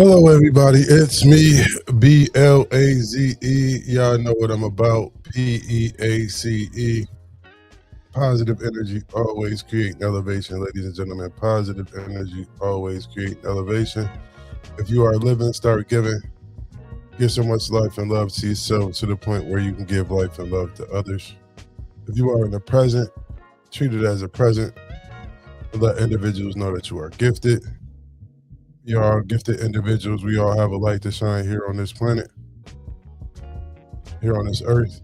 Hello, everybody. It's me, BLAZE. Y'all know what I'm about. PEACE. Positive energy always create elevation, ladies and gentlemen. Positive energy always create elevation. If you are living, start giving. Give so much life and love to yourself to the point where you can give life and love to others. If you are in the present, treat it as a present. Let individuals know that you are gifted. You are gifted individuals. We all have a light to shine here on this planet, here on this earth,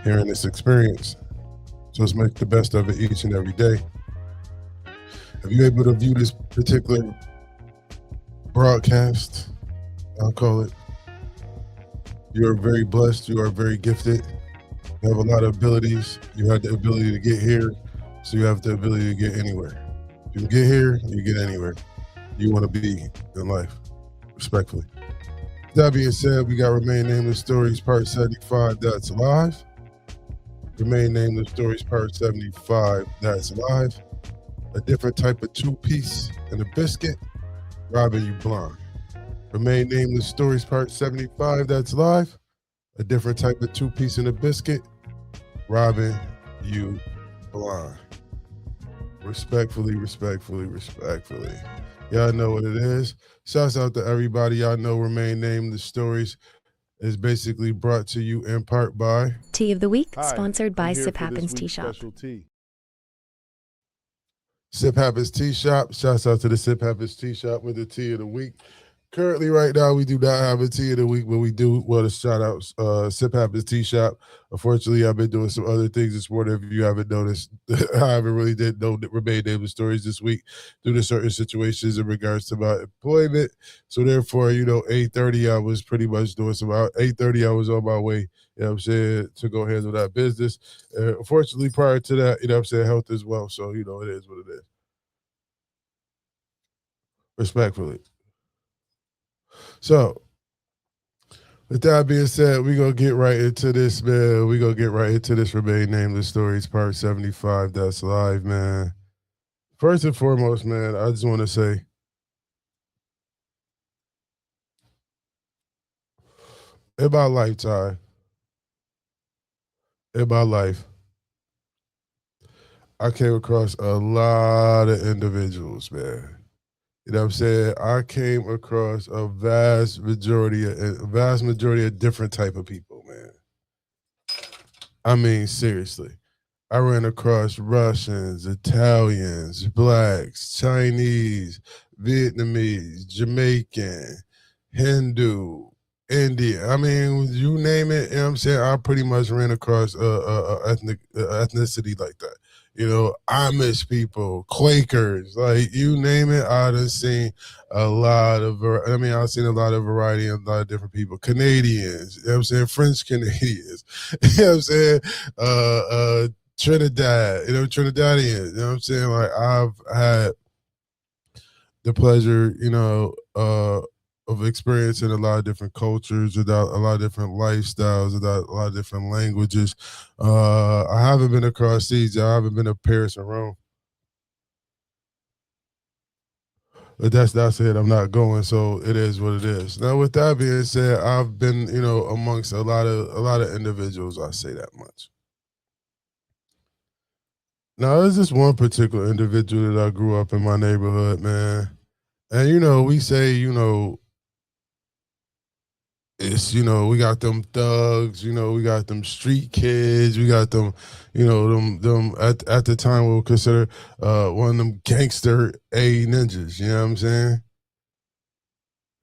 here in this experience. So let's make the best of it each and every day. If you're able to view this particular broadcast, I'll call it, you are very blessed. You are very gifted. You have a lot of abilities. You have the ability to get here, so you have the ability to get anywhere. If you can get here, you get anywhere you want to be in life, respectfully. That being said, we got Remain Nameless Stories Part 75, that's live. Remain Nameless Stories Part 75, that's live. A different type of two-piece and a biscuit, robbing you blind. Remain Nameless Stories Part 75, that's live. A different type of two-piece and a biscuit, robbing you blind. Respectfully, respectfully, respectfully. Y'all know what it is. Shouts out to everybody. Y'all know Remain Nameless Stories is basically brought to you in part by Tea of the Week, Hi, sponsored by I'm here Sip for this Happens Tea week's Shop. special tea. Sip Happens Tea Shop. Shouts out to the Sip Happens Tea Shop with the tea of the week. Currently, right now, we do not have a tea of the week, but we do want to shout out Sip Happens Tea Shop. Unfortunately, I've been doing some other things this morning. If you haven't noticed, I haven't really did no Remain Nameless Stories this week due to certain situations in regards to my employment. So therefore, 8:30, I was pretty much doing some 8:30, I was on my way, to go handle that business. Unfortunately, prior to that, health as well. So, it is what it is. Respectfully. So, with that being said, we're going to get right into this, man. We're going to get right into this Remain Nameless Stories Part 75 that's live, man. First and foremost, man, I just want to say, in my lifetime, in my life, I came across a lot of individuals, man. You know what I'm saying? I came across a vast majority of different type of people, man. I mean, seriously. I ran across Russians, Italians, blacks, Chinese, Vietnamese, Jamaican, Hindu, Indian. I mean, you name it. You know what I'm saying? I pretty much ran across ethnicity like that. Amish people, Quakers, like you name it. I done seen a lot of. I've seen a lot of variety and a lot of different people. Canadians, you know what I'm saying? French Canadians, you know what I'm saying? Trinidad, Trinidadians, you know what I'm saying? Like I've had the pleasure, of experiencing a lot of different cultures, without a lot of different lifestyles, without a lot of different languages. I haven't been across seas. I haven't been to Paris and Rome. But that's it. I'm not going, so it is what it is. Now, with that being said, I've been, amongst a lot of individuals. I say that much. Now, there's this one particular individual that I grew up in my neighborhood, man. And we say, it's we got them thugs, we got them street kids, we got them, them at the time we'll consider one of them gangster A ninjas, you know what I'm saying?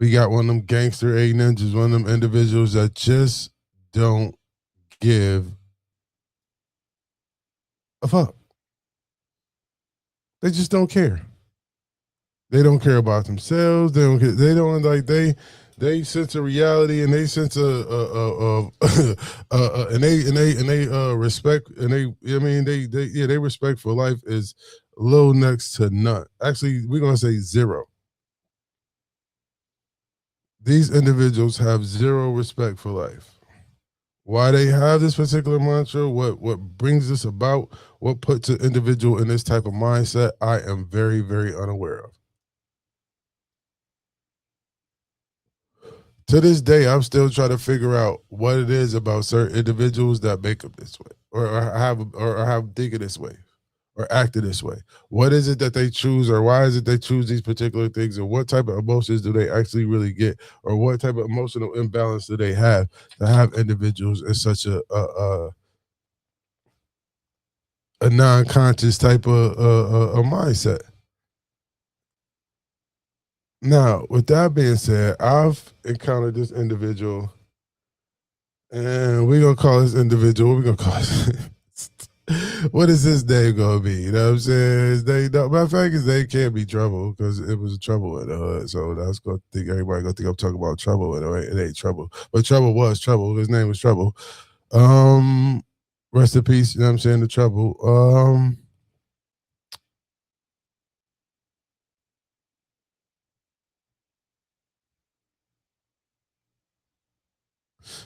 We got one of them gangster A ninjas, one of them individuals that just don't give a fuck. They just don't care. They don't care about themselves. They don't care. They don't like they sense of reality and they sense of and they respect and they respect for life is low next to none. Actually, we're gonna say zero. These individuals have zero respect for life. Why they have this particular mantra, what brings this about, what puts an individual in this type of mindset, I am very, very unaware of. To this day, I'm still trying to figure out what it is about certain individuals that make them this way, or have thinking this way, or acting this way. What is it that they choose, or why is it they choose these particular things, or what type of emotions do they actually really get, or what type of emotional imbalance do they have to have individuals in such a non-conscious type of a mindset. Now, with that being said, I've encountered this individual, and we're gonna call this individual. What we gonna call this? What is his name gonna be? You know what I'm saying? His name, no, matter of fact, his name can't be Trouble because it was Trouble in the hood. So that's gonna think everybody gonna think I'm talking about Trouble, and it ain't Trouble. But Trouble was Trouble. His name was Trouble. Um, Rest in peace. You know what I'm saying? The Trouble.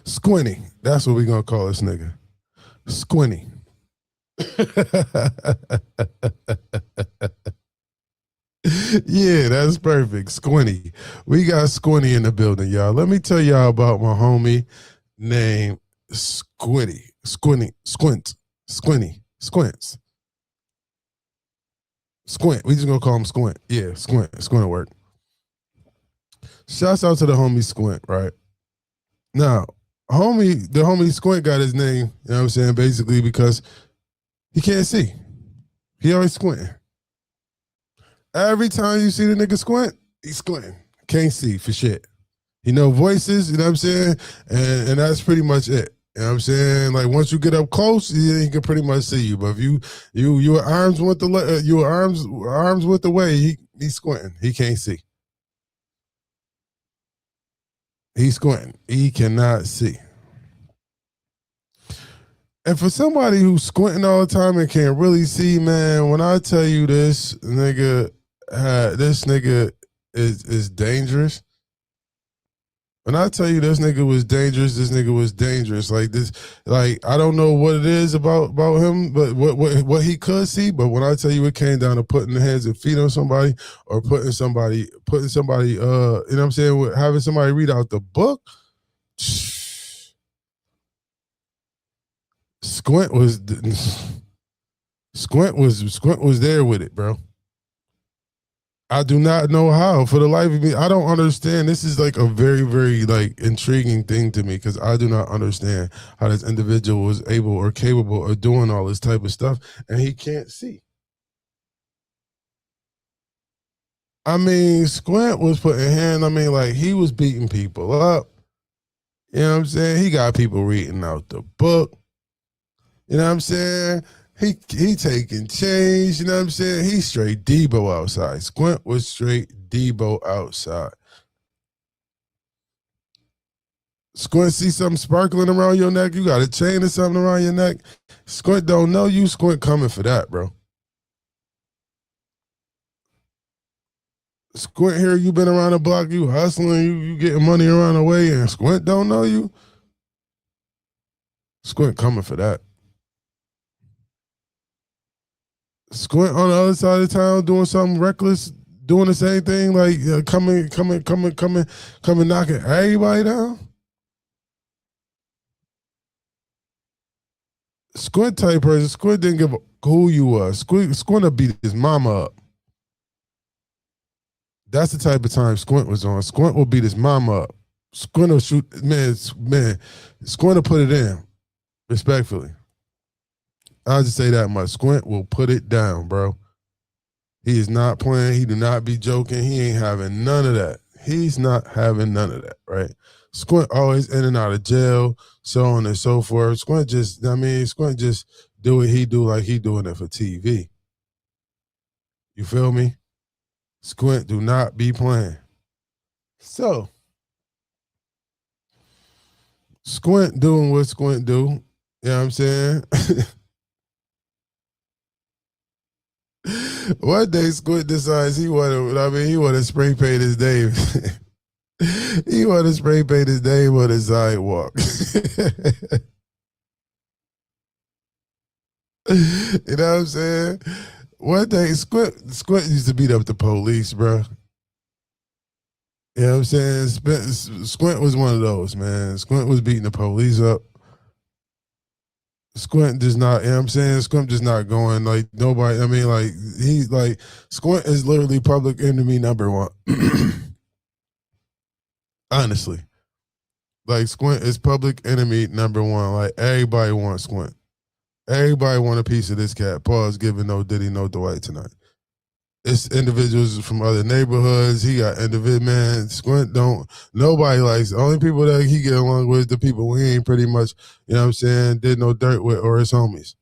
Squinty. That's what we gonna call this nigga. Squinty. Yeah, that's perfect. Squinty. We got Squinty in the building, y'all. Let me tell y'all about my homie named Squinty. Squinty. Squint. Squinty. Squints. Squint. We just gonna call him Squint. Yeah, Squint. Squint work. Shouts out to the homie Squint, right? Now, the homie Squint got his name, you know what I'm saying, basically because he can't see. He always squinting. Every time you see the nigga squint, he's squinting. Can't see for shit. He know voices, you know what I'm saying? And that's pretty much it. You know what I'm saying? Like once you get up close, he can pretty much see you. But if your arms went the your arms went the way, he's squinting. He can't see. He's squinting. He cannot see. And for somebody who's squinting all the time and can't really see, man, when I tell you this nigga is dangerous. When I tell you this nigga was dangerous, this nigga was dangerous. Like this, like I don't know what it is about him, but what he could see. But when I tell you it came down to putting the hands and feet on somebody, or putting somebody, you know what I'm saying, having somebody read out the book. Squint was Squint was there with it, bro. I do not know how. For the life of me, I don't understand. This is like a very, very like intriguing thing to me because I do not understand how this individual was able or capable of doing all this type of stuff, and he can't see. I mean, Squint was putting hand. I mean, like he was beating people up. You know what I'm saying? He got people reading out the book. You know what I'm saying? He taking change, you know what I'm saying? He straight Debo outside. Squint was straight Debo outside. Squint see something sparkling around your neck, you got a chain or something around your neck. Squint don't know you, Squint coming for that, bro. Squint here, you been around the block, you hustling, you getting money around the way, and Squint don't know you. Squint coming for that. Squint on the other side of town doing something reckless, doing the same thing, like coming, knocking everybody down. Squint type person. Squint didn't give a who you was. Squint will beat his mama up. That's the type of time Squint was on. Squint will beat his mama up. Squint will shoot, man. Squint will put it in, respectfully. I'll just say that much. Squint will put it down, bro. He is not playing. He do not be joking. He ain't having none of that. He's not having none of that, right? Squint always in and out of jail, so on and so forth. Squint just do what he do like he doing it for TV. You feel me? Squint do not be playing. So, Squint doing what Squint do. You know what I'm saying? One day Squint decides he want to spray paint his name. He want to spray paint his name on the sidewalk. You know what I'm saying? One day Squint used to beat up the police, bro. You know what I'm saying? Squint was one of those, man. Squint was beating the police up. Squint does not, you know what I'm saying? Squint just not going like nobody. I mean, like, he's like, Squint is literally public enemy number one. Honestly. Like, Squint is public enemy number one. Like, everybody wants Squint. Everybody want a piece of this cat. Pause, giving no Diddy, no Dwight tonight. It's individuals from other neighborhoods. He got individual, man. Squint don't, nobody likes, the only people that he get along with is the people he ain't pretty much, you know what I'm saying, did no dirt with or his homies.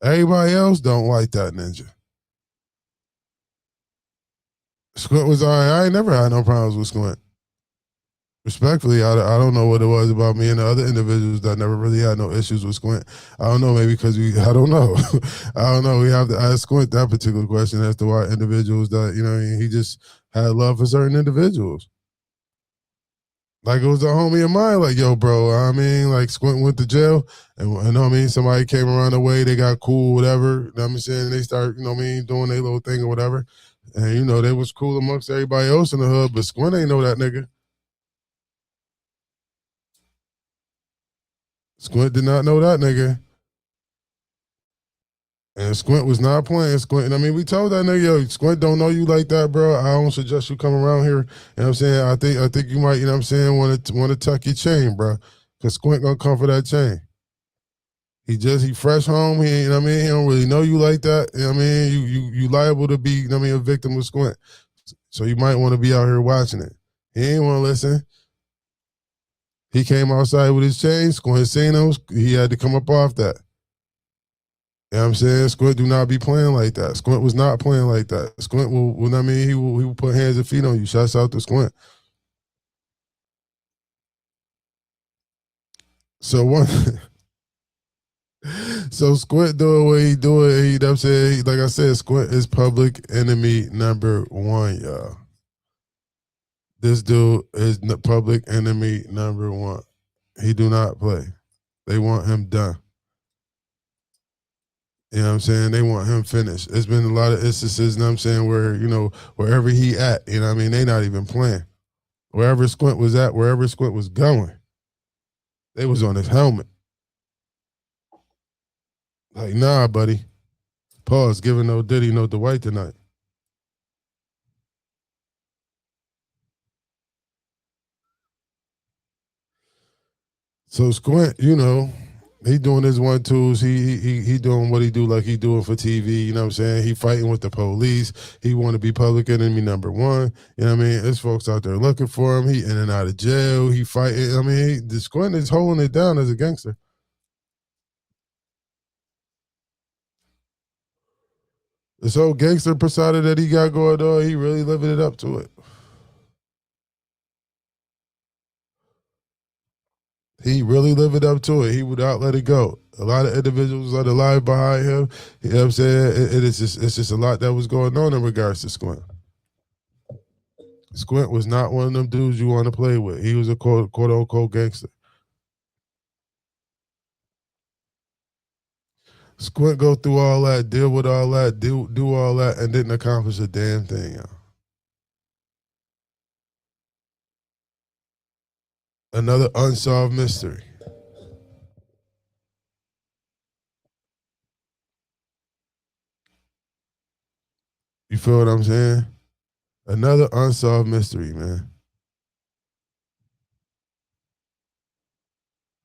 Everybody else don't like that ninja. Squint was all right. I ain't never had no problems with Squint. Respectfully, I don't know what it was about me and the other individuals that never really had no issues with Squint. I don't know, maybe because I don't know. I don't know. We have to ask Squint that particular question as to why individuals that, you know, he just had love for certain individuals. Like it was a homie of mine, like, yo, bro, I mean, like Squint went to jail and you know what I mean, somebody came around the way, they got cool, whatever. You know what I'm saying? They start, you know what I mean, doing their little thing or whatever. And you know, they was cool amongst everybody else in the hood, but Squint ain't know that nigga. Squint did not know that nigga. And Squint was not playing. Squint, I mean, we told that nigga, yo, Squint don't know you like that, bro. I don't suggest you come around here. You know what I'm saying? I think you might, you know what I'm saying, want to tuck your chain, bro. Cause Squint gonna come for that chain. He fresh home. He, you know what I mean? He don't really know you like that. You know what I mean? You liable to be, you know what I mean, a victim of Squint. So you might want to be out here watching it. He ain't want to listen. He came outside with his chain. Squint seen him. He had to come up off that. You know what I'm saying? Squint do not be playing like that. Squint was not playing like that. Squint will I mean, he will put hands and feet on you. Shouts out to Squint. So one so Squint doing what he doing, you know what I'm saying? Like I said, Squint is public enemy number one, y'all. This dude is public enemy number one. He do not play. They want him done. You know what I'm saying? They want him finished. It's been a lot of instances, you know what I'm saying, where, you know, wherever he at, you know what I mean, they not even playing. Wherever Squint was at, wherever Squint was going, they was on his helmet. Like, nah, buddy. Pause, giving no Diddy, no Dwight tonight. So Squint, you know, he doing his one twos. He doing what he do like he doing for TV. You know what I'm saying? He fighting with the police. He want to be public enemy number one. You know what I mean? There's folks out there looking for him. He in and out of jail. He fighting. I mean, the Squint is holding it down as a gangster. This whole gangster persona that he got going on, he really living it up to it. He really living up to it. He would not let it go. A lot of individuals are alive behind him. You know what I'm saying? It's just a lot that was going on in regards to Squint. Squint was not one of them dudes you want to play with. He was a quote unquote gangster. Squint go through all that, deal with all that, do all that, and didn't accomplish a damn thing. Yo. Another unsolved mystery. You feel what I'm saying? Another unsolved mystery, man.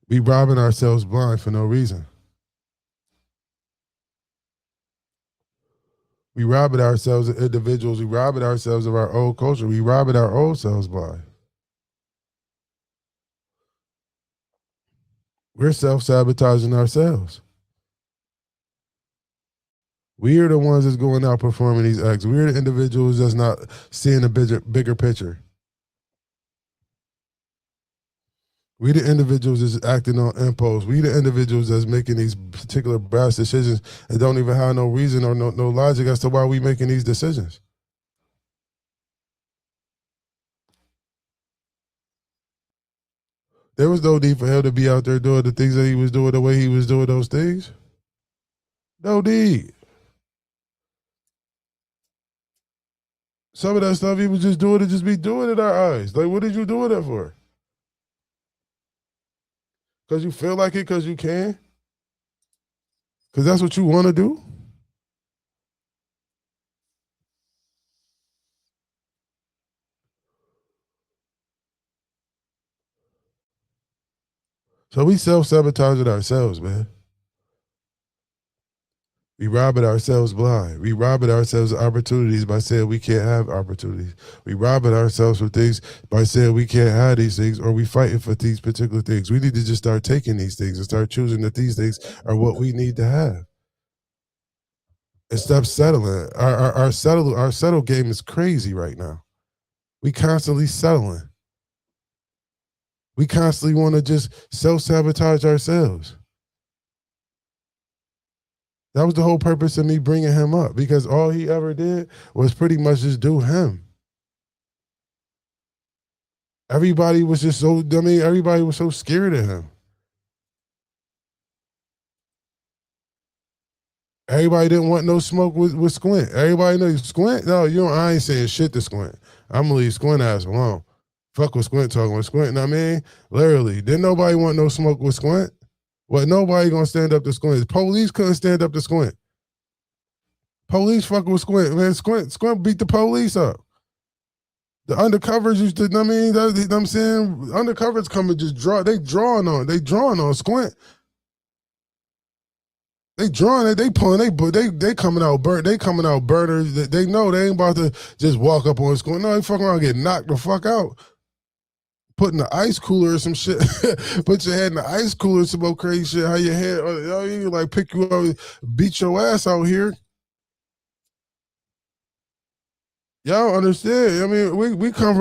We robbing ourselves blind for no reason. We robbing ourselves as individuals. We robbing ourselves of our old culture. We robbing our old selves blind. We're self sabotaging ourselves. We are the ones that's going out performing these acts. We're the individuals that's not seeing the bigger picture. We the individuals that's acting on impulse. We the individuals that's making these particular brass decisions and don't even have no reason or no logic as to why we making these decisions. There was no need for him to be out there doing the things that he was doing the way he was doing those things. No need. Some of that stuff he was just doing to just be doing in our eyes. Like, what did you do that for? Because you feel like it, because you can? Because that's what you want to do? So we self-sabotaging ourselves, man. We robbing ourselves blind. We robbing ourselves of opportunities by saying we can't have opportunities. We robbing ourselves of things by saying we can't have these things, or we fighting for these particular things. We need to just start taking these things and start choosing that these things are what we need to have. And stop settling. Our settle game is crazy right now. We constantly settling. We constantly want to just self-sabotage ourselves. That was the whole purpose of me bringing him up, because all he ever did was pretty much just do him. Everybody was just so, I mean, everybody was so scared of him. Everybody didn't want no smoke with Squint. Everybody knows Squint. No, I ain't saying shit to Squint. I'm gonna leave Squint ass alone. Fuck with Squint talking with Squint. Know what I mean? Literally, didn't nobody want no smoke with Squint? What? Nobody gonna stand up to Squint. Police couldn't stand up to Squint. Police fucking with Squint. Man, Squint beat the police up. The undercovers used to, I mean, I'm saying, undercovers come and just drawing on Squint. They drawing it, they pulling, they coming out burners. They know they ain't about to just walk up on Squint. No, they fucking around get knocked the fuck out. Put in the ice cooler or some shit. Put your head in the ice cooler, some old crazy shit. How your head, you like pick you up, beat your ass out here. Y'all understand? I mean,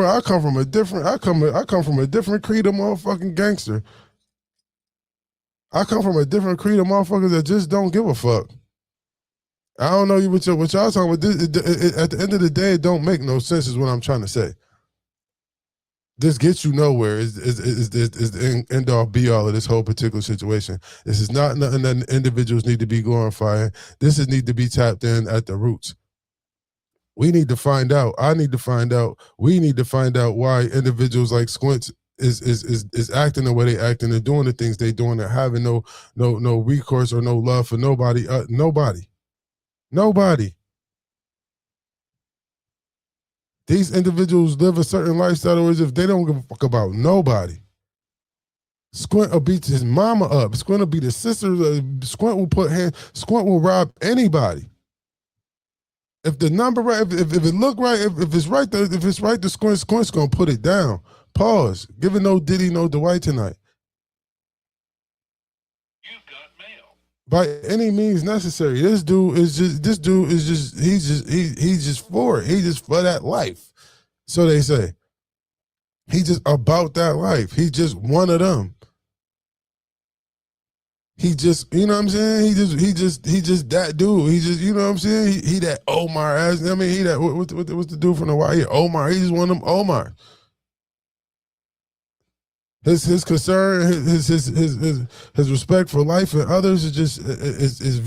I come from a different creed of motherfucking gangster. I come from a different creed of motherfuckers that just don't give a fuck. I don't know what y'all talking about. At the end of the day, it don't make no sense. Is what I'm trying to say. This gets you nowhere. Is the end all be all of this whole particular situation. This is not nothing that individuals need to be glorifying. This is need to be tapped in at the roots. We need to find out. I need to find out. We need to find out why individuals like Squints is acting the way they acting and doing the things they doing and having no recourse or no love for nobody. Nobody. These individuals live a certain lifestyle as if they don't give a fuck about nobody. Squint will beat his mama up. Squint will beat his sister. Squint will rob anybody. If the number right, if it look right, if it's right, the Squint's gonna put it down. Pause. Give it no Diddy, no Dwight tonight. You've got mail. By any means necessary. This dude is just he's just for it. He's just for that life. So they say. He just about that life. He just one of them. He just, you know what I'm saying? He just that dude. He just, you know what I'm saying? He that Omar ass. I mean, he that what's the dude from the Wire? Omar. He just one of them Omar. His concern, his respect for life and others is just is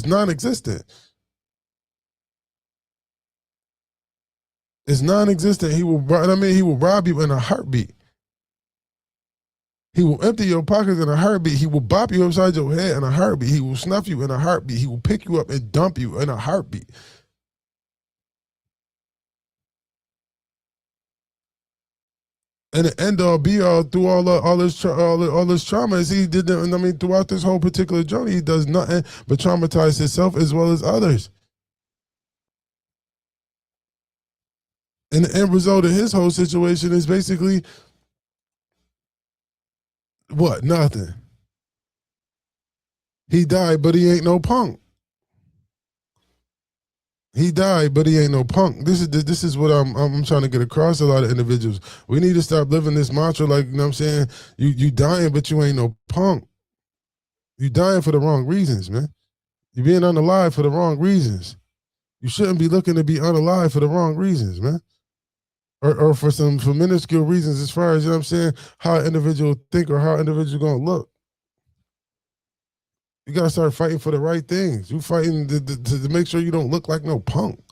non-existent. It's non-existent. He will rob you in a heartbeat. He will empty your pockets in a heartbeat. He will bop you upside your head in a heartbeat. He will snuff you in a heartbeat. He will pick you up and dump you in a heartbeat. And the end all be all through all this trauma is he did. I mean, throughout this whole particular journey, he does nothing but traumatize himself as well as others. And the end result of his whole situation is basically what? Nothing. He died, but he ain't no punk. He died, but he ain't no punk. This is what I'm trying to get across to a lot of individuals. We need to stop living this mantra like, you know what I'm saying? You dying, but you ain't no punk. You dying for the wrong reasons, man. You being unalive for the wrong reasons. You shouldn't be looking to be unalive for the wrong reasons, man. Or for minuscule reasons as far as, you know what I'm saying, how an individual think or how an individual gonna look. You gotta start fighting for the right things. You fighting to make sure you don't look like no punk.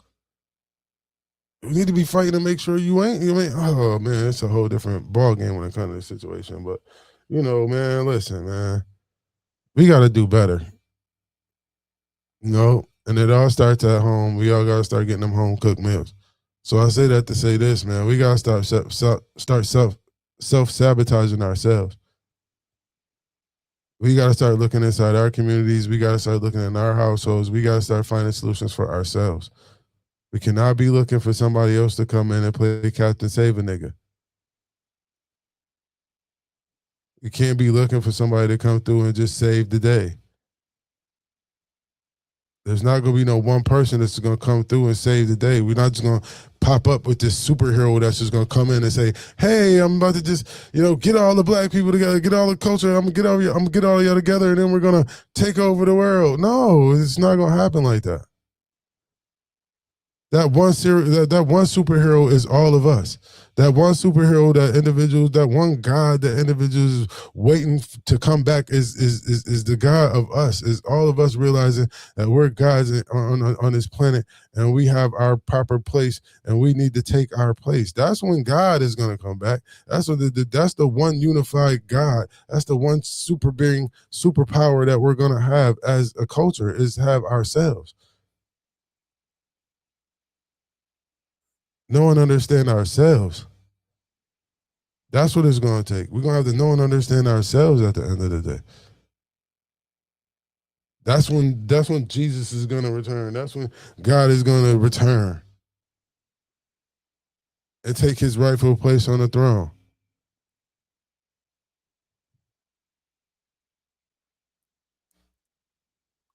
We need to be fighting to make sure you ain't. You ain't. Oh man, it's a whole different ball game when it comes to this situation. But man, listen, man, we got to do better. And it all starts at home. We all got to start getting them home cooked meals. So I say that to say this, man. We got to start self sabotaging ourselves. We got to start looking inside our communities. We got to start looking in our households. We got to start finding solutions for ourselves. We cannot be looking for somebody else to come in and play Captain Save a nigga. You can't be looking for somebody to come through and just save the day. There's not going to be no one person that's going to come through and save the day. We're not just going to pop up with this superhero that's just going to come in and say, "Hey, I'm about to just, get all the black people together, get all the culture. I'm going to get all y'all together, and then we're going to take over the world." No, it's not going to happen like that. That one superhero is all of us. That one superhero, that individual, that one God, that individual is waiting to come back is the God of us. Is all of us realizing that we're gods on this planet, and we have our proper place, and we need to take our place. That's when God is going to come back. That's what that's the one unified God. That's the one superpower that we're going to have as a culture, is have ourselves. Know and understand ourselves. That's what it's going to take. We're going to have to know and understand ourselves at the end of the day. That's when Jesus is going to return. That's when God is going to return and take his rightful place on the throne.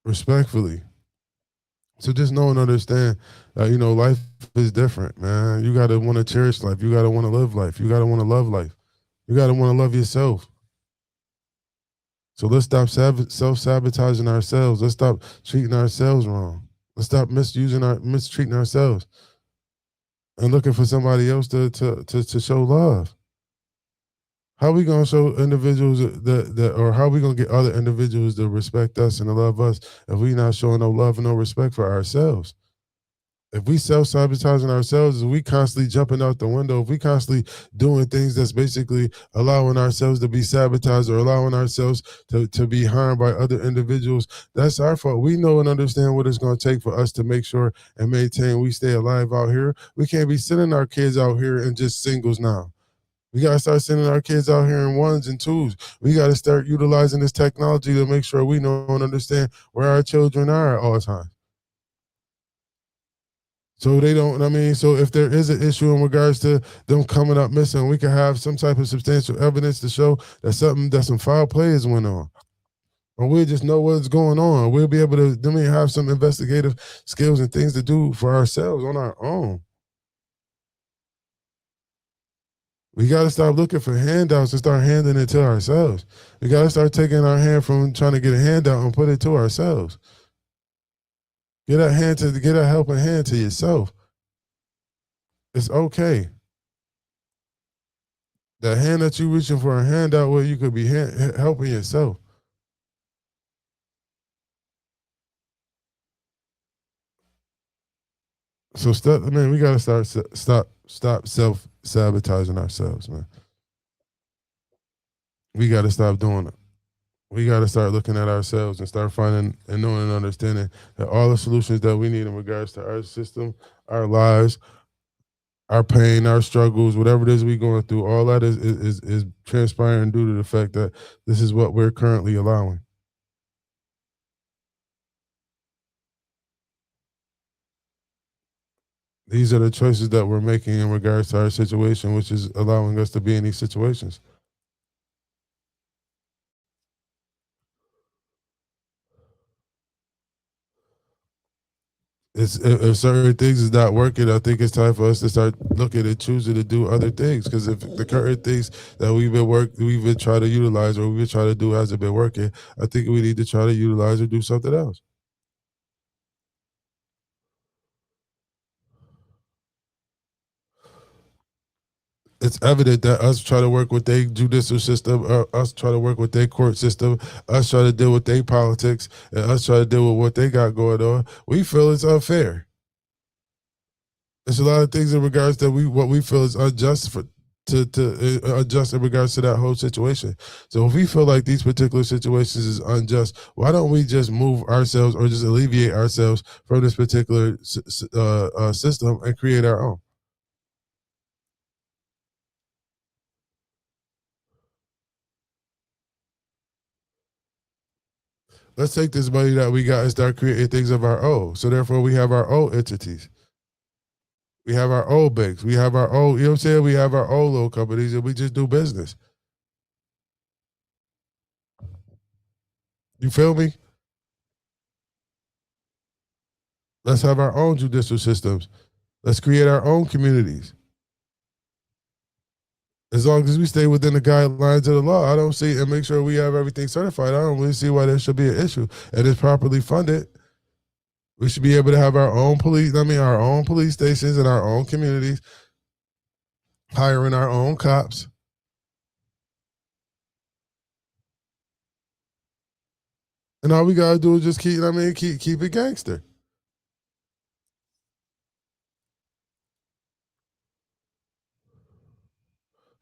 Respectfully. So just know and understand that, life is different, man. You got to want to cherish life. You got to want to live life. You got to want to love life. You got to want to love yourself. So let's stop self-sabotaging ourselves. Let's stop treating ourselves wrong. Let's stop mistreating ourselves and looking for somebody else to show love. How are we gonna show individuals that or how are we gonna get other individuals to respect us and to love us if we not showing no love and no respect for ourselves? If we self-sabotaging ourselves, if we constantly jumping out the window, if we constantly doing things that's basically allowing ourselves to be sabotaged or allowing ourselves to be harmed by other individuals, that's our fault. We know and understand what it's going to take for us to make sure and maintain we stay alive out here. We can't be sending our kids out here in just singles now. We got to start sending our kids out here in ones and twos. We got to start utilizing this technology to make sure we know and understand where our children are at all times. So they don't, so if there is an issue in regards to them coming up missing, we can have some type of substantial evidence to show that some foul play is went on. Or we'll just know what's going on. We'll be able to have some investigative skills and things to do for ourselves on our own. We got to stop looking for handouts and start handing it to ourselves. We got to start taking our hand from trying to get a handout and put it to ourselves. Get a helping hand to yourself. It's okay. The hand that you reaching for a handout where you could be helping yourself. So we gotta stop self sabotaging ourselves, man. We gotta stop doing it. We gotta start looking at ourselves and start finding and knowing and understanding that all the solutions that we need in regards to our system, our lives, our pain, our struggles, whatever it is we going through, all that is transpiring due to the fact that this is what we're currently allowing. These are the choices that we're making in regards to our situation, which is allowing us to be in these situations. If certain things is not working, I think it's time for us to start looking and choosing to do other things. Because if the current things that we've been trying to utilize or we've been trying to do hasn't been working, I think we need to try to utilize or do something else. It's evident that us try to work with their judicial system, us try to work with their court system, us try to deal with their politics, and us try to deal with what they got going on, we feel it's unfair. There's a lot of things in regards that we what we feel is unjust for to adjust in regards to that whole situation. So if we feel like these particular situations is unjust, why don't we just move ourselves or just alleviate ourselves from this particular system and create our own? Let's take this money that we got and start creating things of our own. So therefore, we have our own entities. We have our own banks. We have our own, you know what I'm saying? We have our own little companies and we just do business. You feel me? Let's have our own judicial systems. Let's create our own communities. As long as we stay within the guidelines of the law, I don't see, and make sure we have everything certified. I don't really see why there should be an issue. And it's properly funded. We should be able to have our own police, our own police stations in our own communities, hiring our own cops. And all we gotta do is just keep it gangster.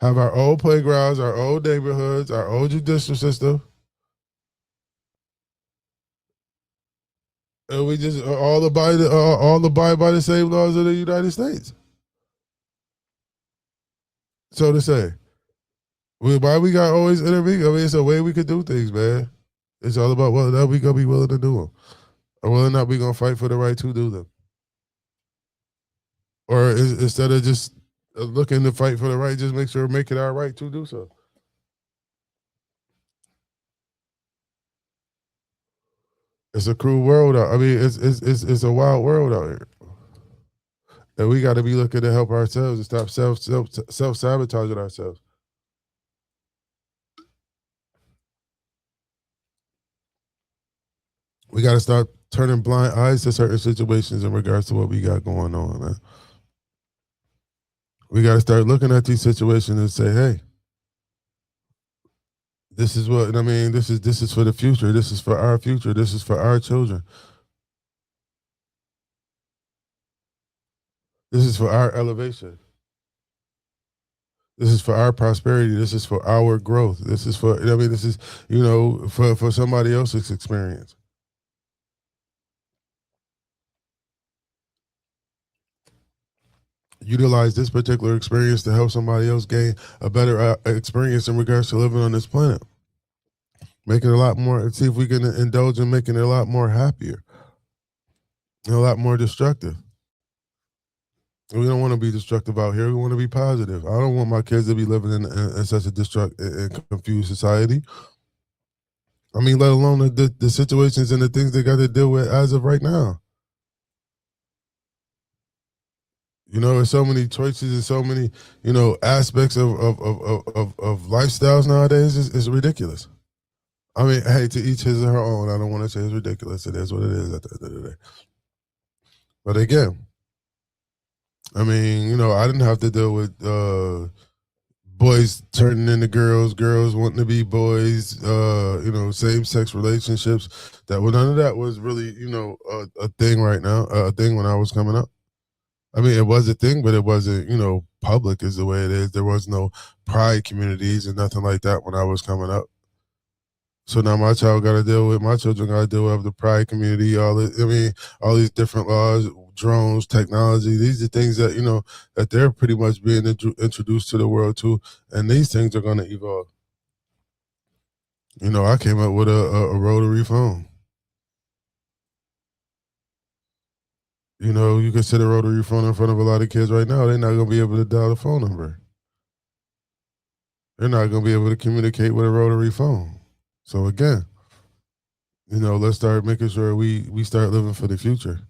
Have our old playgrounds, our old neighborhoods, our old judicial system, and we just all abide by the same laws of the United States. So to say, why we got always intervene? I mean, it's a way we could do things, man. It's all about whether or not we gonna be willing to do them, or whether or not we gonna fight for the right to do them, or instead of just looking to fight for the right, just make it our right to do so. It's a cruel world out. I mean, it's a wild world out here, and we got to be looking to help ourselves and stop self sabotaging ourselves. We got to start turning blind eyes to certain situations in regards to what we got going on, man. We got to start looking at these situations and say, hey, this is what I mean. This is for the future. This is for our future. This is for our children. This is for our elevation. This is for our prosperity. This is for our growth. This is for I mean, this is for somebody else's experience. Utilize this particular experience to help somebody else gain a better experience in regards to living on this planet. Make it a lot more. See if we can indulge in making it a lot more happier and a lot more destructive. We don't want to be destructive out here. We want to be positive. I don't want my kids to be living in such a and confused society. I mean, let alone the situations and the things they got to deal with as of right now. There's so many choices and so many, aspects of lifestyles nowadays. It's ridiculous. I mean, hey, to each his or her own. I don't want to say it's ridiculous. It is what it is at the end of the day. But again, I mean, I didn't have to deal with boys turning into girls, girls wanting to be boys, same sex relationships. None of that was really, a thing right now, a thing when I was coming up. I mean, it was a thing, but it wasn't, public is the way it is. There was no pride communities and nothing like that when I was coming up. So now my children got to deal with the pride community, all these different laws, drones, technology. These are things that, that they're pretty much being introduced to the world too. And these things are going to evolve. I came up with a rotary phone. You can sit a rotary phone in front of a lot of kids right now. They're not going to be able to dial the phone number. They're not going to be able to communicate with a rotary phone. So again, let's start making sure we start living for the future.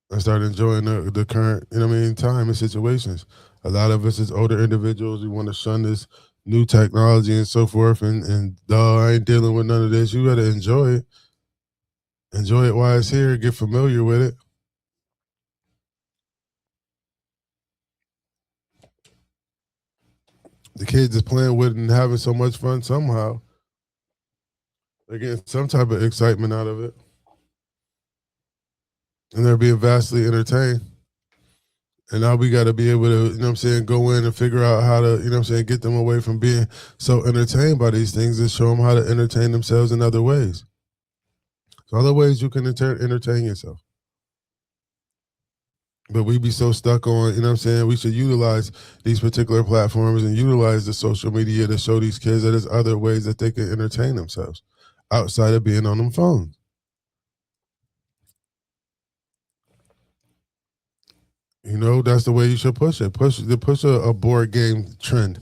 Let's start enjoying the current, time and situations. A lot of us as older individuals, we want to shun this new technology and so forth. And I ain't dealing with none of this. You better enjoy it. Enjoy it while it's here. Get familiar with it. The kids is playing with it and having so much fun somehow. They're getting some type of excitement out of it. And they're being vastly entertained. And now we got to be able to, go in and figure out how to, get them away from being so entertained by these things and show them how to entertain themselves in other ways. There's other ways you can entertain yourself. But we be so stuck on, we should utilize these particular platforms and utilize the social media to show these kids that there's other ways that they can entertain themselves outside of being on them phones. That's the way you should push it. Push a board game trend.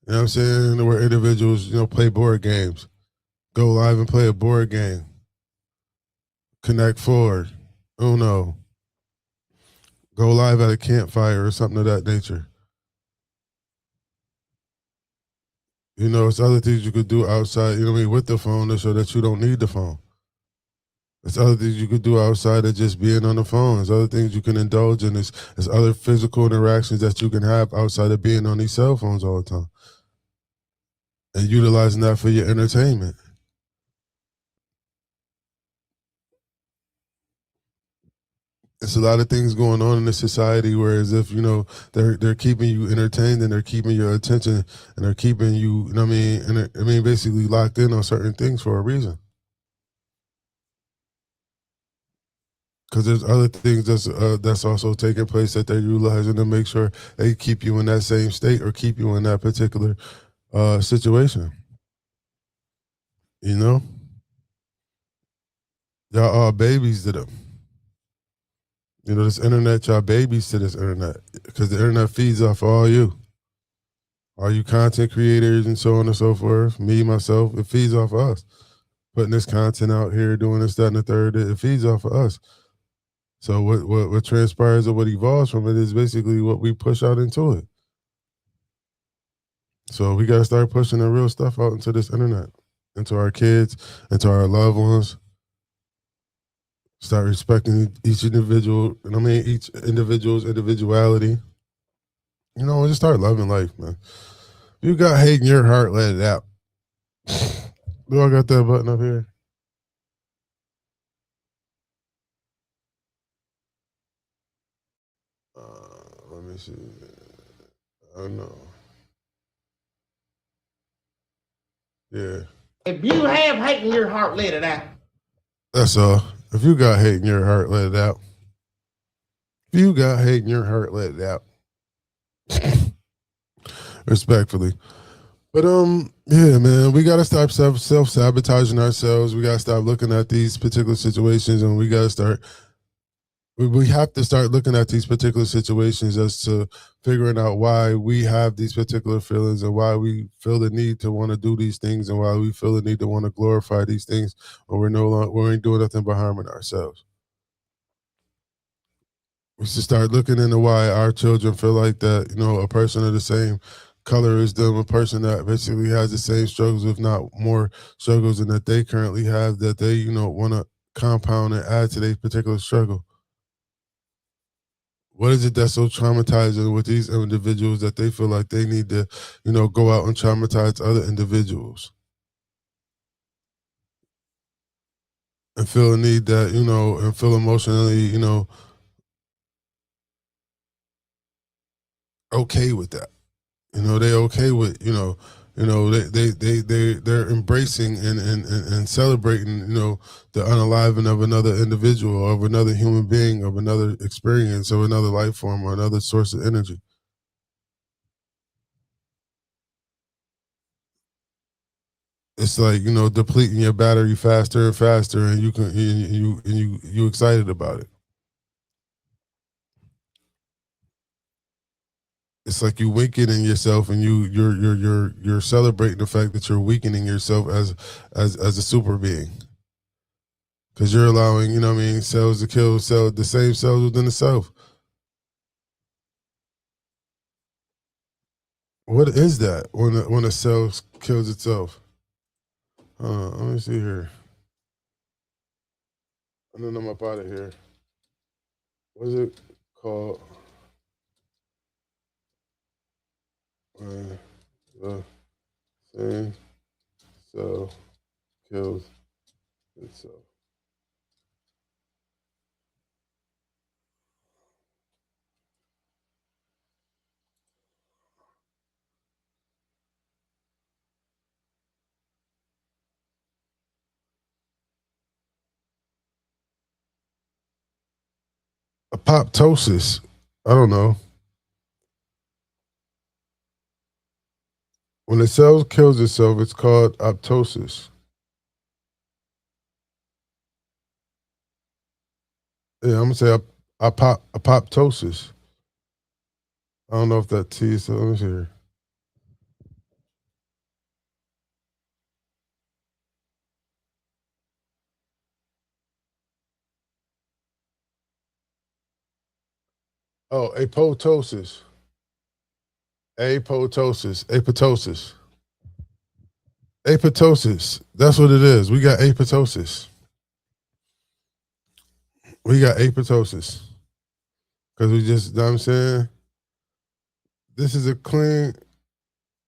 You know what I'm saying? Where individuals, play board games. Go live and play a board game. Connect Four. Uno. Go live at a campfire or something of that nature. It's other things you could do outside, with the phone to show that you don't need the phone. There's other things you could do outside of just being on the phone. There's other things you can indulge in. There's other physical interactions that you can have outside of being on these cell phones all the time. And utilizing that for your entertainment. It's a lot of things going on in the society where as if, they're keeping you entertained and they're keeping your attention and they're keeping you, basically locked in on certain things for a reason. Because there's other things that's also taking place that they're utilizing to make sure they keep you in that same state or keep you in that particular situation. You know, y'all are babies to them. This internet, y'all babies to this internet because the internet feeds off all you. All you content creators and so on and so forth. Me, myself, it feeds off of us. Putting this content out here, doing this, that, and the third, it feeds off of us. So what transpires or what evolves from it is basically what we push out into it. So we got to start pushing the real stuff out into this internet, into our kids, into our loved ones. Start respecting each individual, each individual's individuality. And just start loving life, man. If you got hate in your heart, let it out. Do I got that button up here? Let me see. I don't know. Yeah. If you have hate in your heart, let it out. That's all. If you got hate in your heart, let it out. If you got hate in your heart, let it out. Respectfully. But yeah, man, we gotta stop self sabotaging ourselves. We gotta stop looking at these particular situations, and we gotta start. We have to start looking at these particular situations as to figuring out why we have these particular feelings and why we feel the need to want to do these things and why we feel the need to want to glorify these things when we're no longer we ain't doing nothing but harming ourselves. We should start looking into why our children feel like that, a person of the same color as them, a person that basically has the same struggles, if not more struggles than that they currently have, that they, want to compound and add to their particular struggle. What is it that's so traumatizing with these individuals that they feel like they need to, go out and traumatize other individuals and feel a need that, and feel emotionally, okay with that. They okay with, they're embracing and celebrating, the unaliving of another individual, of another human being, of another experience, of another life form, or another source of energy. It's like depleting your battery faster and faster, and you excited about it. It's like you weakening yourself, and you're celebrating the fact that you're weakening yourself as a super being, because you're allowing cells to kill the same cells within the self. What is that when a cell kills itself? Let me see here. And then I'm up out of here. What is it called? The same cell kills itself. Apoptosis. I don't know. When a cell kills itself, it's called apoptosis. Yeah, I'm gonna say apoptosis. I don't know if that T is still here. Oh, apoptosis. Apoptosis. Apoptosis. Apoptosis. That's what it is. We got apoptosis. We got apoptosis. Because we just, you know what I'm saying? This is a clean,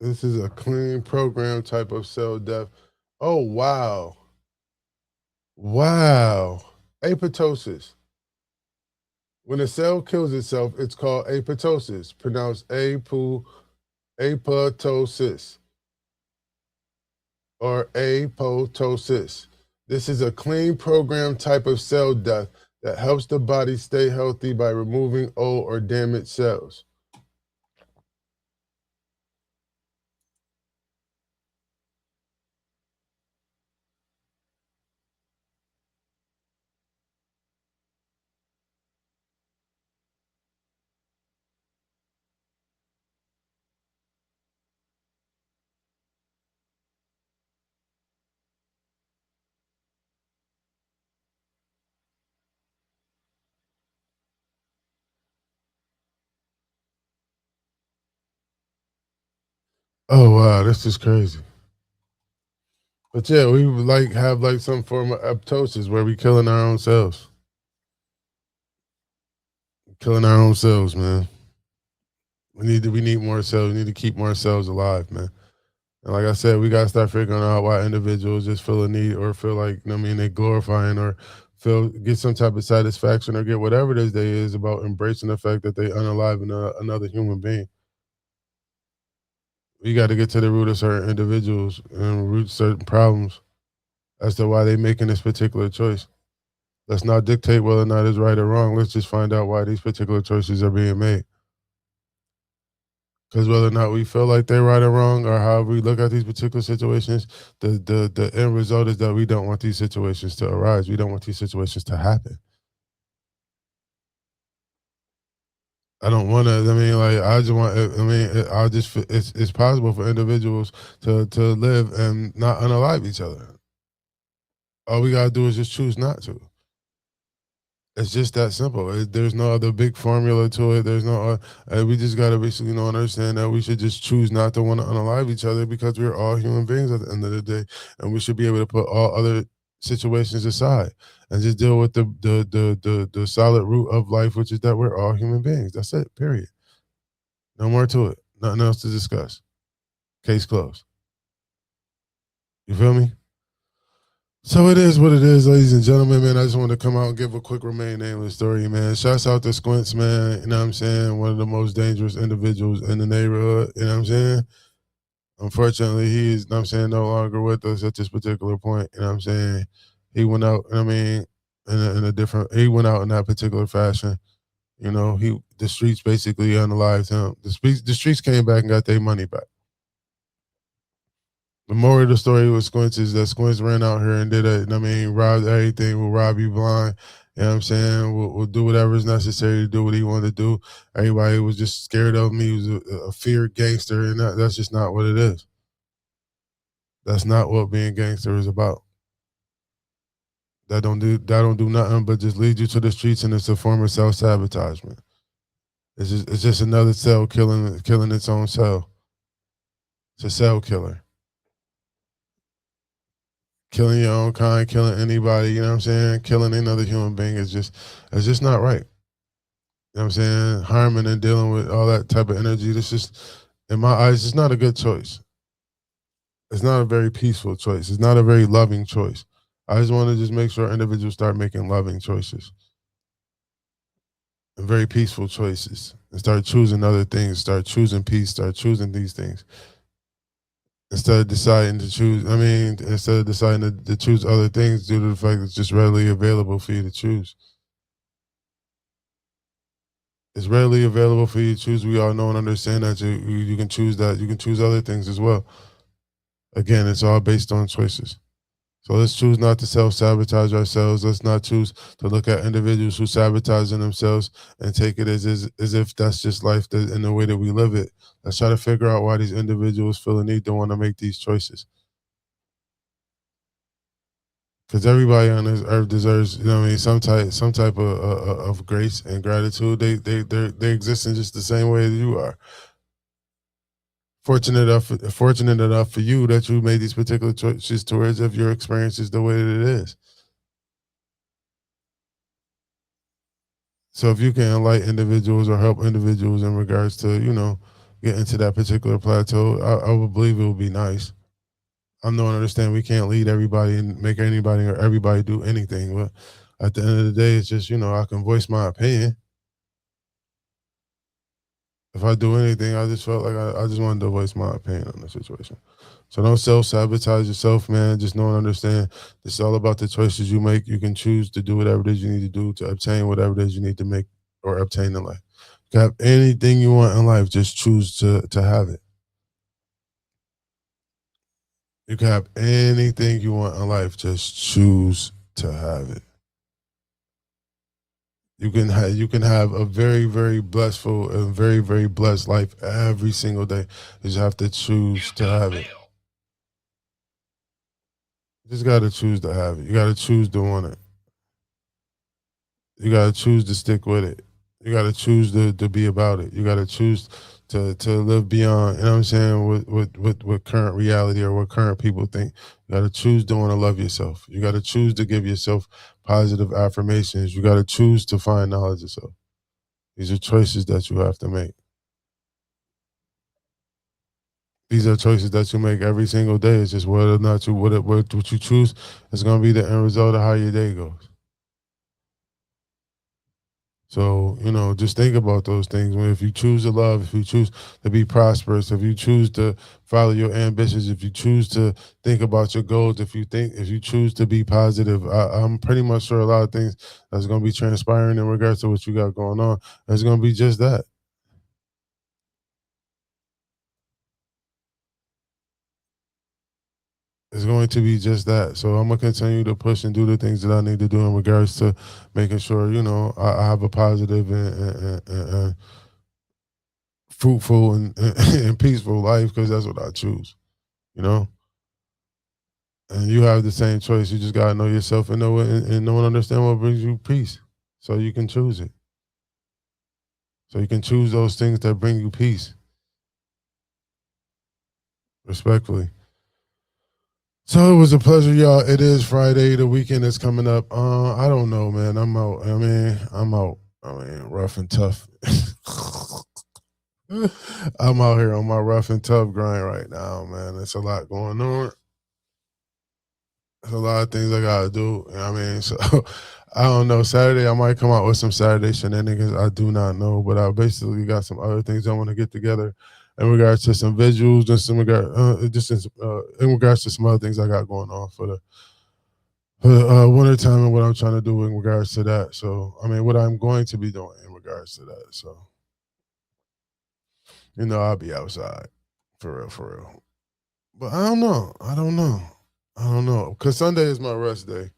this is a clean program type of cell death. Oh, wow. Wow. Apoptosis. When a cell kills itself, it's called apoptosis, pronounced apoptosis or apoptosis. This is a clean program type of cell death that helps the body stay healthy by removing old or damaged cells. Oh wow, this is crazy. But yeah, we would like have like some form of apoptosis where we killing our own cells. Killing our own cells, man. We need more cells. We need to keep more cells alive, man. And like I said, we gotta start figuring out why individuals just feel a need or feel like, I mean, they glorifying or feel get some type of satisfaction or get whatever it is they is about embracing the fact that they unalive another human being. We got to get to the root of certain individuals and root certain problems as to why they making this particular choice. Let's not dictate whether or not it's right or wrong. Let's just find out why these particular choices are being made. Because whether or not we feel like they're right or wrong, or how we look at these particular situations, the end result is that we don't want these situations to arise. We don't want these situations to happen. I don't want to. I mean, like I just want. I mean, I just. It's possible for individuals to live and not unalive each other. All we gotta do is just choose not to. It's just that simple. There's no other big formula to it. There's no. We just gotta basically, understand that we should just choose not to want to unalive each other because we're all human beings at the end of the day, and we should be able to put all other situations aside and just deal with the solid root of life, which is that we're all human beings. That's it. Period. No more to it. Nothing else to discuss. Case closed. You feel me? So it is what it is, ladies and gentlemen, man. I just wanted to come out and give a quick Remain Nameless story, man. Shouts out to Squints, man. You know what I'm saying? One of the most dangerous individuals in the neighborhood. You know what I'm saying? Unfortunately, he is, you know what I'm saying, no longer with us at this particular point. You know what I'm saying? He went out, I mean, in a different, he went out in that particular fashion. The streets basically unalived him. The streets came back and got their money back. The moral of the story with Squints is that Squints ran out here and did it. I mean, robbed everything, will rob you blind. You know what I'm saying? Will do whatever is necessary to do what he wanted to do. Everybody was just scared of him. He was a feared gangster, and that's just not what it is. That's not what being gangster is about. That don't do nothing but just lead you to the streets, and it's a form of self sabotagement. It's just another cell killing its own cell. It's a cell killer. Killing your own kind, killing anybody, you know what I'm saying? Killing another human being it's just not right. You know what I'm saying? Harming and dealing with all that type of energy. This just in my eyes, it's not a good choice. It's not a very peaceful choice. It's not a very loving choice. I just want to just make sure individuals start making loving choices and very peaceful choices and start choosing other things, start choosing peace, start choosing these things. Instead of deciding to choose other things due to the fact that it's just readily available for you to choose. It's readily available for you to choose. We all know and understand that you can choose that. You can choose other things as well. Again, it's all based on choices. So let's choose not to self sabotage ourselves. Let's not choose to look at individuals who sabotaging themselves and take it as if that's just life in the way that we live it. Let's try to figure out why these individuals feel a need to want to make these choices. Because everybody on this earth deserves, you know what I mean, some type of grace and gratitude. They exist in just the same way that you are. Fortunate enough for you that you made these particular choices towards if your experience is the way that it is. So if you can enlighten individuals or help individuals in regards to, getting to that particular plateau, I would believe it would be nice. I know and understand we can't lead everybody and make anybody or everybody do anything, but at the end of the day, it's just, I can voice my opinion. If I do anything, I just felt like I just wanted to voice my opinion on the situation. So don't self sabotage yourself, man. Just know and understand it's all about the choices you make. You can choose to do whatever it is you need to do to obtain whatever it is you need to make or obtain in life. You can have anything you want in life, just choose to have it. You can have anything you want in life, just choose to have it. You can have a very very blissful and very very blessed life every single day. You just have to choose to have it. You just got to choose to have it. You got to choose to want it. You got to choose to stick with it. You got to choose to be about it. You got to choose to live beyond, you know what I'm saying, with current reality or what current people think. You got to choose to want to love yourself. You got to choose to give yourself positive affirmations. You got to choose to find knowledge yourself. These are choices that you have to make. These are choices that you make every single day. It's just whether or not what you choose is going to be the end result of how your day goes. So, just think about those things. If you choose to love, if you choose to be prosperous, if you choose to follow your ambitions, if you choose to think about your goals, if you choose to be positive, I'm pretty much sure a lot of things that's going to be transpiring in regards to what you got going on. It's going to be just that. It's going to be just that. So I'm gonna continue to push and do the things that I need to do in regards to making sure, I have a positive and fruitful and peaceful life because that's what I choose. You know, and you have the same choice. You just gotta know yourself and know and understand what brings you peace, so you can choose it. So you can choose those things that bring you peace, respectfully. So it was a pleasure, y'all. It is Friday. The weekend is coming up. I don't know, man. I'm out. I'm out. Rough and tough. I'm out here on my rough and tough grind right now, man. There's a lot going on. There's a lot of things I gotta do. So I don't know. Saturday I might come out with some Saturday shenanigans. I do not know, but I basically got some other things I want to get together in regards to some visuals, in regards to some other things I got going on for the winter time and what I'm trying to do in regards to that. So what I'm going to be doing in regards to that. So I'll be outside for real, for real. But I don't know. I don't know. Because Sunday is my rest day.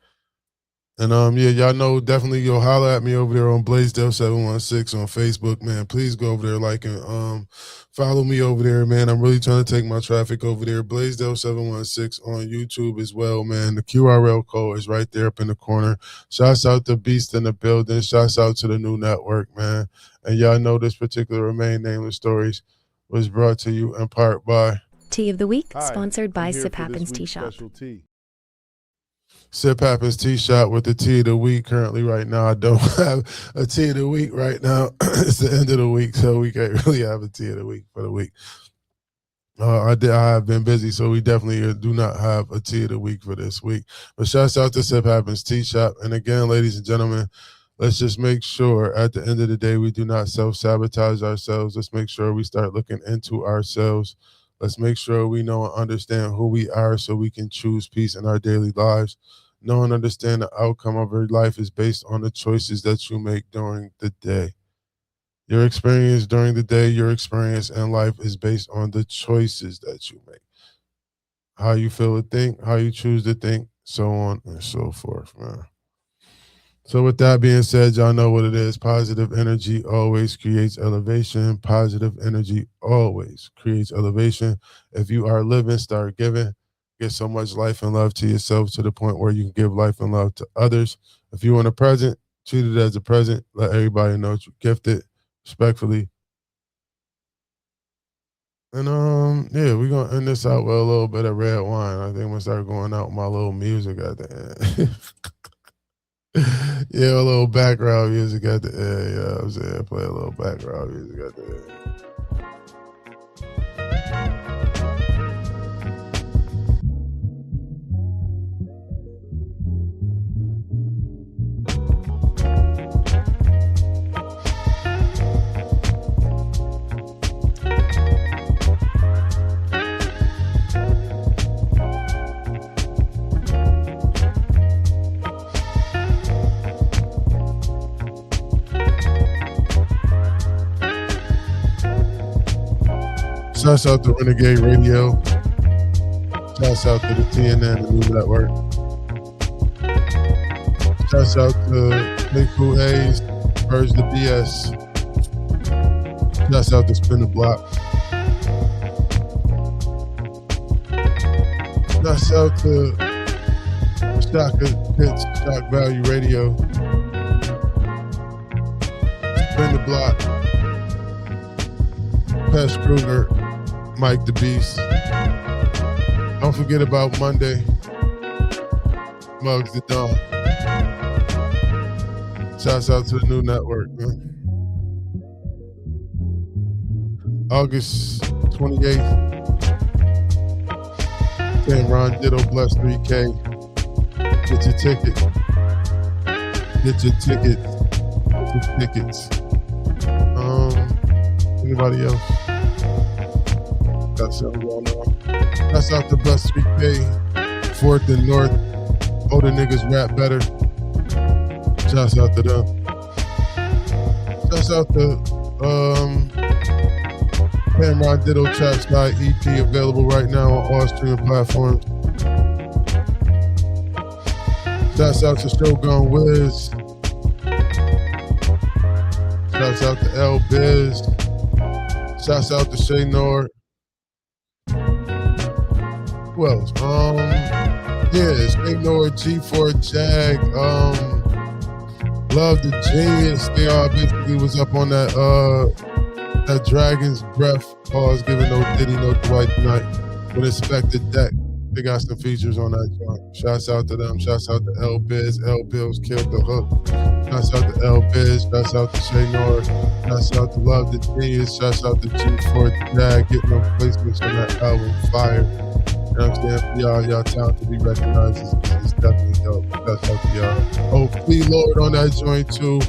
And yeah, y'all know definitely you'll holler at me over there on Blaisdell716 on Facebook, man. Please go over there, like and follow me over there, man. I'm really trying to take my traffic over there. Blaisdell716 on YouTube as well, man. The QRL code is right there up in the corner. Shouts out to Beast in the building. Shouts out to the new network, man. And y'all know this particular Remain Nameless Stories was brought to you in part by Tea of the Week, sponsored by Sip Happens Tea Shop. Sip Happens Tea Shop with the tea of the week. Currently, right now, I don't have a tea of the week right now. It's the end of the week, so we can't really have a tea of the week for the week. I have been busy, so we definitely do not have a tea of the week for this week. But shouts out to Sip Happens Tea Shop. And again, ladies and gentlemen, let's just make sure at the end of the day we do not self-sabotage ourselves. Let's make sure we start looking into ourselves. Let's make sure we know and understand who we are so we can choose peace in our daily lives. Know and understand the outcome of your life is based on the choices that you make during the day. Your experience during the day, your experience in life is based on the choices that you make. How you feel to think, how you choose to think, so on and so forth, man. So with that being said, y'all know what it is. Positive energy always creates elevation. Positive energy always creates elevation. If you are living, start giving. Get so much life and love to yourself to the point where you can give life and love to others. If you want a present, treat it as a present. Let everybody know that you gifted respectfully. And yeah, we're gonna end this out with a little bit of red wine. I think I'm gonna start going out with my little music at the end. Yeah, a little background music at the end. You know what I'm saying? Play a little background music at the end. Shouts out to Renegade Radio. Shouts out to the TNN, the New Network. Shouts out to Big Cool Hayes, Purge the BS. Shouts out to Spin the Block. Shouts out to Shock Hits, Shock Value Radio. Spin the Block. Pest Kruger. Mike the Beast. Don't forget about Monday. Mugs the Dawn. Shouts out to the New Network, man. August 28th. Ron Ditto Bless 3K. Get your ticket. Get your ticket. Get your tickets. Anybody else? Got something going on. That's out to Bless 3K. 4th and North. Older niggas rap better. Shouts out to them. Shouts out to Ron Ditto Trap Sky EP available right now on all streaming platforms. Shouts out to Shogun Wiz. Shouts out to L Biz. Shouts out to Shay Nord. Who else? Yeah, Shay Nord, G4 Jag, Love the Genius. They all basically was up on that Dragon's Breath. Pause, giving no Diddy, no Dwight tonight. With Inspector Deck. They got some features on that joint. Shouts out to them. Shouts out to L Biz. L Bills killed the hook. Shouts out to L Biz. Shouts out to Shay Nord. Shouts out to Love the Genius. Shouts out to G4 Jag. Getting them placements on that album fire. You know what I'm saying? Y'all talent to be recognized is definitely dope. Shouts out to y'all. Oh, Flea Lord on that joint too.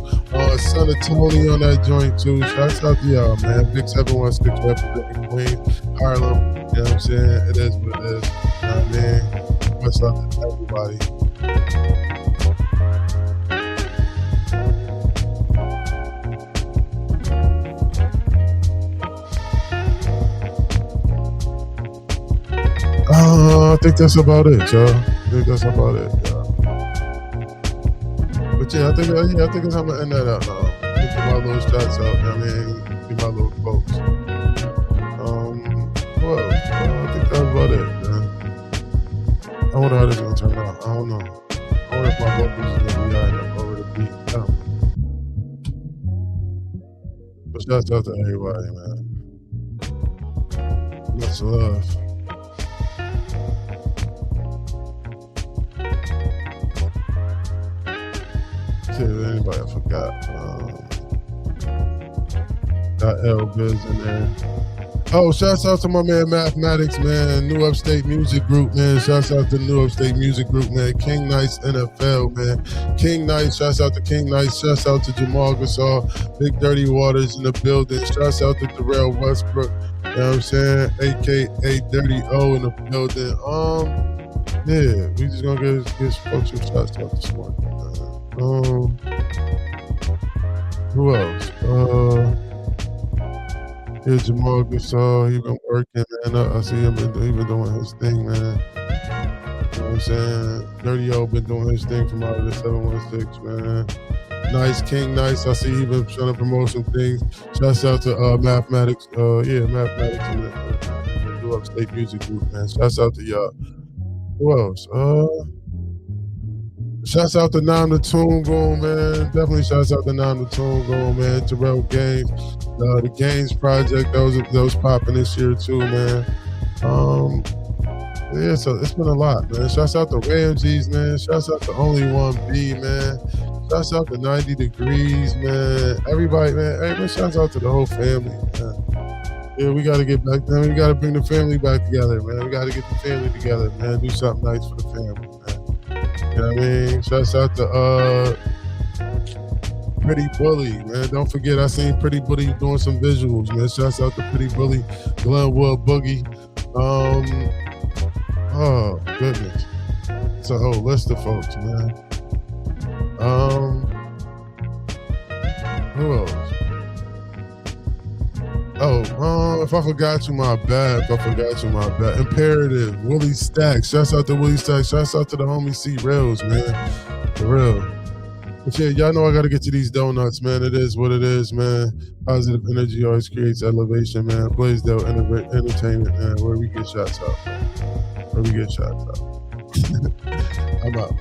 Son of Tony on that joint too. Shouts out to y'all, man. Big 716 representing Queens, Harlem. You know what I'm saying? It is what it is. You know what I mean? Much love to everybody. I think that's about it, y'all. But yeah, I think it's time to end that out now. Get my little shots out. You know what I mean? Get my little quotes. Well, I think that's about it, man. I wonder how this is gonna turn out. I don't know. I wonder if my vocals is gonna be high enough over the beat. But shouts out to everybody, man. Much love. Anybody I forgot? Got L Biz in there. Oh, shouts out to my man Mathematics, man. New Upstate Music Group, man. Shouts out to New Upstate Music Group, man. King Nice NFL, man. King Nice, shouts out to King Nice. Shouts out to Jamal Gasol. Big Dirty Waters in the building. Shouts out to Darrell Westbrook. You know what I'm saying? AKA Dirty O in the building. Yeah, we just gonna give folks some shouts out this morning. Who else? Yeah, Jamal Gasol, he been working, man. I see him he been doing his thing, man. You know what I'm saying? Dirty O been doing his thing from out of the 716, man. Nice King, nice. I see he been trying to promote some things. Shouts out to Mathematics. Mathematics and the New Upstate Music Group, man. Shouts out to y'all. Who else? Shouts out to Nam the Tune going, man. Definitely shouts out to Nam the Tune going, man. Terrell Gaines. The Gaines project that was popping this year too, man. Yeah, so it's been a lot, man. Shouts out to Ramses, man. Shouts out to Only One B, man. Shouts out to 90 Degrees, man. Everybody, man. Hey, man, shouts out to the whole family, man. Yeah, we got to get back, man. We got to bring the family back together, man. We got to get the family together, man. Do something nice for the family, man. You know what I mean? Shouts out to Pretty Bully, man. Don't forget, I seen Pretty Bully doing some visuals, man. Shouts out to Pretty Bully, Glenwood Boogie. Oh, goodness. It's a whole list of folks, man. Who else? If I forgot you, my bad. Imperative, Willie Stacks. Shouts out to Willie Stacks. Shouts out to the homie C Rails, man. For real. But yeah, y'all know I gotta get to these donuts, man. It is what it is, man. Positive energy always creates elevation, man. Blaisdell Entertainment, man. Where we get shots out. I'm out.